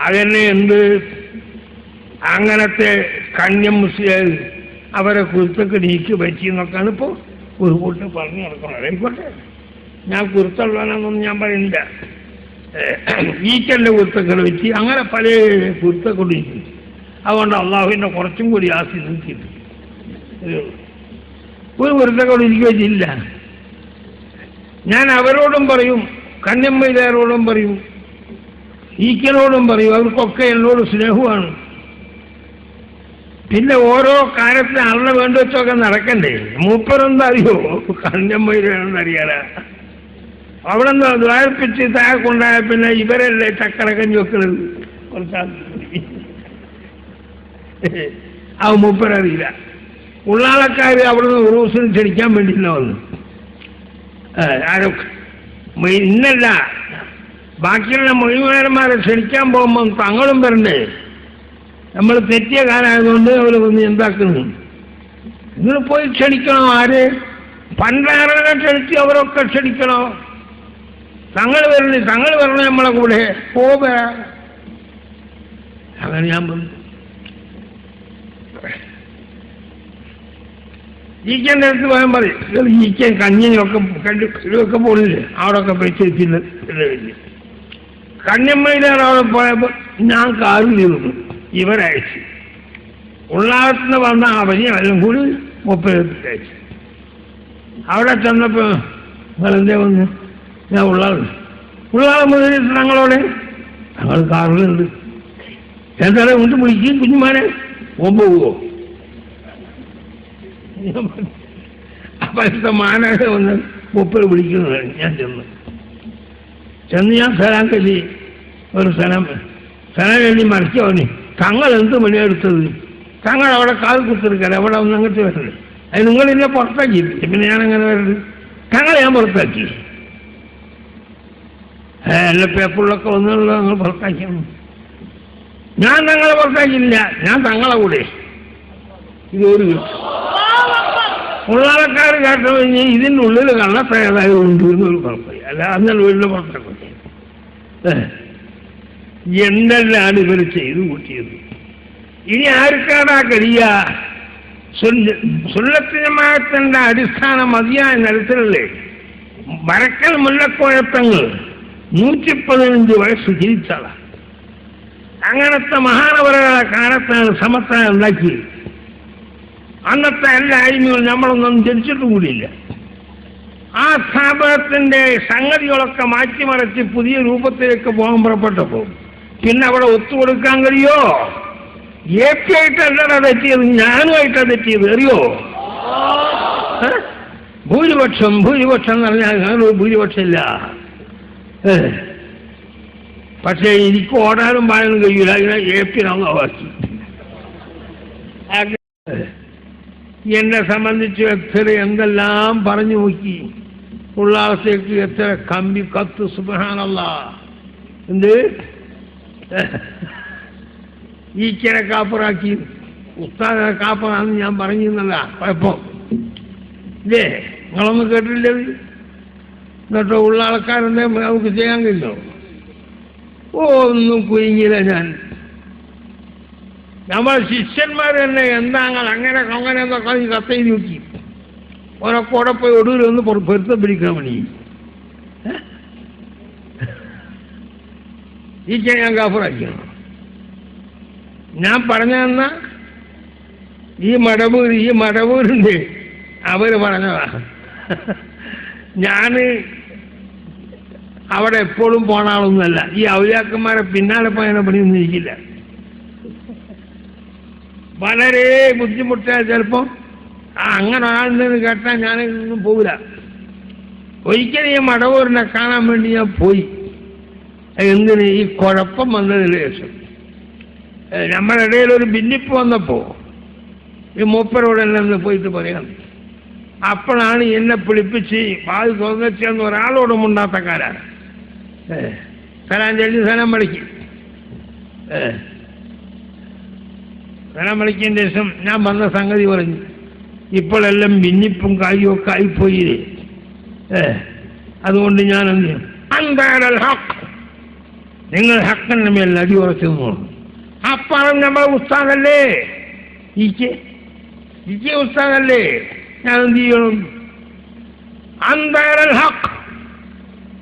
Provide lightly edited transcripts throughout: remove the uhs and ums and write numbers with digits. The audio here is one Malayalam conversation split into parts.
അതന്നെ എന്ത് അങ്ങനത്തെ കന്യം മുസ്ലിം അവരെ കുരുത്തൊക്കെ നീക്കി പറ്റിയെന്നൊക്കെയാണ് ഇപ്പോൾ ഒരു കൂട്ട് പറഞ്ഞു നടക്കുന്നത്. ആയിക്കോട്ടെ, ഞാൻ കുരുത്തുള്ളവനാണെന്നൊന്നും ഞാൻ പറയുന്നില്ല. ഈക്കൻ്റെ കുരുത്തക്കൾ വെച്ച് അങ്ങനെ പല കുരുത്തക്കൊണ്ട് നീക്കി. അതുകൊണ്ട് അള്ളാഹുവിൻ്റെ കുറച്ചും കൂടി ആസ്തി നീക്കിയിട്ട് ഒരു കുരുത്തക്കൊണ്ട് എനിക്ക് വെച്ചില്ല. ഞാൻ അവരോടും പറയും, കന്യമ്മയിലാരോടും പറയും, ഈക്കനോടും പറയും, അവർക്കൊക്കെ എന്നോട് സ്നേഹമാണ്. പിന്നെ ഓരോ കാര്യത്തിന് ആളിനെ വേണ്ട വെച്ചൊക്കെ നടക്കണ്ടേ. മൂപ്പരെന്താ അറിയോ, കന്യമ്മയിലാണെന്നറിയാല. അവിടെ നിന്ന് ദ്വാരപ്പിച്ച് താഴെക്കൊണ്ടായ പിന്നെ ഇവരല്ലേ ചക്കരക്കഞ്ഞി വെക്കുന്നത്. കുറച്ചാൽ അത് മൂപ്പരറിയില്ല. ഉള്ളാളക്കാർ അവിടെ നിന്ന് ഒരു ദിവസം ക്ഷണിക്കാൻ വേണ്ടിയില്ല വന്നു. ആരൊക്കെ ഇന്നല്ല, ബാക്കിയുള്ള മൊഴിമാരന്മാരെ ക്ഷണിക്കാൻ പോകുമ്പോൾ തങ്ങളും വരണ്ടേ. നമ്മൾ തെറ്റിയ കാലമായതുകൊണ്ട് അവർ വന്ന് എന്താക്കുന്നു. നിങ്ങൾ പോയി ക്ഷണിക്കണോ? ആര് പണ്ടാരനെ ക്ഷണിച്ച് അവരൊക്കെ ക്ഷണിക്കണോ? തങ്ങൾ വരണേ, തങ്ങൾ വരണേ നമ്മളെ കൂടെ പോക. അങ്ങനെ ഞാൻ പറഞ്ഞു. ഈക്കൻ്റെ അടുത്ത് പോയാൽ പറയും, ഈക്കൻ കഞ്ഞിനൊക്കെ ഇതൊക്കെ പോണില്ലേ, അവിടെയൊക്കെ പോയി ചേച്ചില്ല. കന്യമ്മയിലാണ് അവിടെ പോയപ്പോൾ ഞാൻ കാറിൽ നിന്നു. ഇവരയച്ചു ഉള്ളാളത്തുനിന്ന് വന്ന അവരും കൂടി 30 അയച്ചു. അവിടെ ചെന്നപ്പോൾ നിങ്ങളെന്തേ വന്ന്? ഞാൻ ഉള്ളാള മുതൽ ഞങ്ങളോടെ ഞങ്ങൾ കാറിലുണ്ട്. എന്തായാലും കൊണ്ട് വിളിക്കും കുഞ്ഞുമാനെ പോകുമോ? അപ്പോഴത്തെ മാനേജ വന്ന് 30 വിളിക്കുന്നതാണ്. ഞാൻ ചെന്ന് ഞാൻ സ്ഥലം കല്ലി ഒരു സ്ഥലം കല്ലി മറിച്ചവന് തങ്ങൾ എന്ത് പണിയെടുത്തത്? തങ്ങൾ അവിടെ കാൽ കുത്തിരിക്കല, അവിടെ ഒന്ന് അങ്ങോട്ട് വരരുത്. അത് നിങ്ങളിന്നെ പുറത്താക്കി. പിന്നെ ഞാനങ്ങനെ വരരുത്. തങ്ങളെ ഞാൻ പുറത്താക്കി. എല്ലാ പേപ്പറിലൊക്കെ ഒന്നുള്ള നിങ്ങൾ പുറത്താക്കിയാണ്. ഞാൻ തങ്ങളെ പുറത്താക്കിയില്ല, ഞാൻ തങ്ങളെ കൂടെ. ഇതൊരു ഉള്ളാളക്കാർ കേട്ടോ കഴിഞ്ഞ് ഇതിൻ്റെ ഉള്ളിൽ കള്ളപ്പേതായതുകൊണ്ട് എന്നൊരു കുഴപ്പമില്ല. അല്ല അന്നല്ല വീടിൻ്റെ പുറത്തൊക്കെ എന്തെല്ലാം ഇവർ ചെയ്തു കൂട്ടിയത്. ഇനി ആർക്കാടാ കഴിയ? സുന്നത്തിൻ്റെ അടിസ്ഥാനം മതിയായ നിലത്തിലല്ലേ. വരക്കൽ മുല്ലക്കോഴത്തങ്ങൾ 115 വയസ്സ് ജീവിച്ചതാ. അങ്ങനത്തെ മഹാനവരുടെ കാലത്താണ് സമത്വം ഉണ്ടാക്കി. അന്നത്തെ എല്ലാ അഴിമകളും നമ്മളൊന്നും ജനിച്ചിട്ടും കൂടിയില്ല. ആ സ്ഥാപനത്തിൻ്റെ സംഗതികളൊക്കെ മാറ്റിമറിച്ച് പുതിയ രൂപത്തിലേക്ക് പോകാൻ പുറപ്പെട്ടപ്പോൾ പിന്നെ അവിടെ ഒത്തുകൊടുക്കാൻ കഴിയോ? AP ആയിട്ടല്ലടാ തെറ്റിയത്, ഞാനുമായിട്ടാണ് തെറ്റിയത്. അറിയോ? ഭൂരിപക്ഷം എന്ന് പറഞ്ഞാൽ ഭൂരിപക്ഷമില്ല. പക്ഷേ എനിക്ക് ഓടാനും പാടാനും കഴിയില്ല. ഇങ്ങനെ AP ആക്കി. എന്നെ സംബന്ധിച്ച് എത്ര എന്തെല്ലാം പറഞ്ഞു നോക്കി. ഉള്ളാളത്തേക്ക് എത്ര കമ്പി കത്ത്. സുബ്ഹാനല്ലാഹ്. എന്ത് ഈക്കനെ കാപ്പറാക്കി ഉസ്താദിനെ കാപ്പറാന്ന് ഞാൻ പറഞ്ഞിരുന്നല്ല. കുഴപ്പം ഇല്ലേ? നിങ്ങളൊന്നും കേട്ടില്ലേ? എന്നിട്ടോ ഉള്ള ആൾക്കാരെന്നെ നമുക്ക് ചെയ്യാൻ കഴിയുമോ? ഒന്നും കുരുങ്ങിയില്ല. നമ്മൾ ശിഷ്യന്മാർ തന്നെ എന്താ അങ്ങനെ എന്നൊക്കെ കത്തെഴുതി നോക്കി. ഓരൊക്കെ അവിടെ പോയി ഒടുവിലൊന്ന് പൊരുത്തം പിടിക്കാൻ വേണ്ടി ഈക്ക ഞാൻ കാഫറാക്കിയാണ്. ഞാൻ പറഞ്ഞതെന്ന ഈ മടവൂരുണ്ട് അവർ പറഞ്ഞതാ. ഞാൻ അവിടെ എപ്പോഴും പോണ ആളൊന്നുമല്ല. ഈ ഔലിയാക്കന്മാരെ പിന്നാലെ പോയതിനെ പണിയൊന്നും ഇരിക്കില്ല. വളരെ ബുദ്ധിമുട്ടായ ചിലപ്പോൾ അങ്ങനെ ഒരാളുണ്ടെന്ന് കേട്ടാൽ ഞാനൊന്നും പോകില്ല. ഒരിക്കലും ഈ മടവൂരിനെ കാണാൻ വേണ്ടി ഞാൻ പോയി. എന്തിന്? ഈ കുഴപ്പം വന്നതിന് ശേഷം നമ്മുടെ ഇടയിൽ ഒരു ഭിന്നിപ്പ് വന്നപ്പോൾ ഈ മൂപ്പരോടെല്ലാം പോയിട്ട് പറയാം. അപ്പോഴാണ് എന്നെ പിടിപ്പിച്ച് വാതി തുറന്നെന്ന് ഒരാളോടും ഉണ്ടാത്തക്കാരാണ്. സലാം ചൊല്ലി സലാം വിളിക്കും. സലാം വിളിക്കുന്നതിന് ശേഷം ഞാൻ വന്ന സംഗതി പറഞ്ഞു. ഇപ്പോഴെല്ലാം ഭിന്നിപ്പും കായും ഒക്കെ ആയിപ്പോയില്ലേ. അതുകൊണ്ട് ഞാൻ എന്ത് ചെയ്യും? അന്താരൽ ഹക്ക്, നിങ്ങൾ ഹക്കന്റെ മേൽ അടിയുറച്ചു നിന്നോളൂ. അപ്പറം നമ്മളെ ഉസ്താദല്ലേ, ഇക്ക് ഉസ്താദല്ലേ, ഞാൻ എന്ത് ചെയ്യണം? അന്തരൽ ഹക്ക്,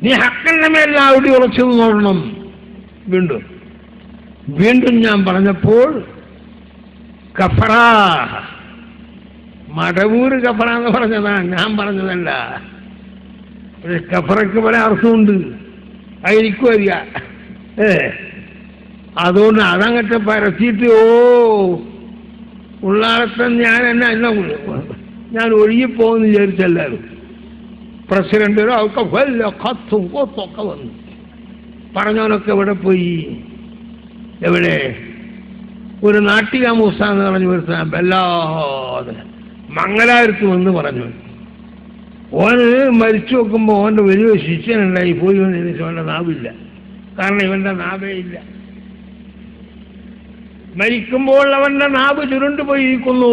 നീ ഹക്കന്റെ മേൽ അടിയുറച്ചു നിന്നോളണം. വീണ്ടും ഞാൻ പറഞ്ഞപ്പോൾ കഫറ, മടവൂര് കഫറ എന്ന് പറഞ്ഞതാണ്, ഞാൻ പറഞ്ഞതല്ല. കഫറയ്ക്ക് പല അർത്ഥമുണ്ട്, അതെനിക്കും അറിയാം. അതുകൊണ്ട് അതങ്ങട്ട് പരത്തിയിട്ട് ഉള്ളാളത്തെ ഞാൻ ഒഴുകിപ്പോകുമെന്ന് വിചാരിച്ചല്ലാരും. പ്രസിഡന്റ് ഒക്കെ വല്ല കത്തും കൊത്തൊക്കെ വന്നു. പറഞ്ഞവനൊക്കെ എവിടെ പോയി? എവിടെ? ഒരു നാട്ടിക മൂസ എന്ന് പറഞ്ഞു വരുത്താൻ വല്ലാതെ മംഗലാപുരത്ത് വന്ന് പറഞ്ഞു. ഓന് മരിച്ചു നോക്കുമ്പോൾ ഓൻ്റെ വലിയ ശിഷ്യനുണ്ടായി പോയി വന്നതിന് ശേഷം അവൻ്റെ നാവില്ല. കാരണം ഇവൻ്റെ നാവേ ഇല്ല. മരിക്കുമ്പോൾ അവൻ്റെ നാവ് ചുരുണ്ടുപോയിരിക്കുന്നു.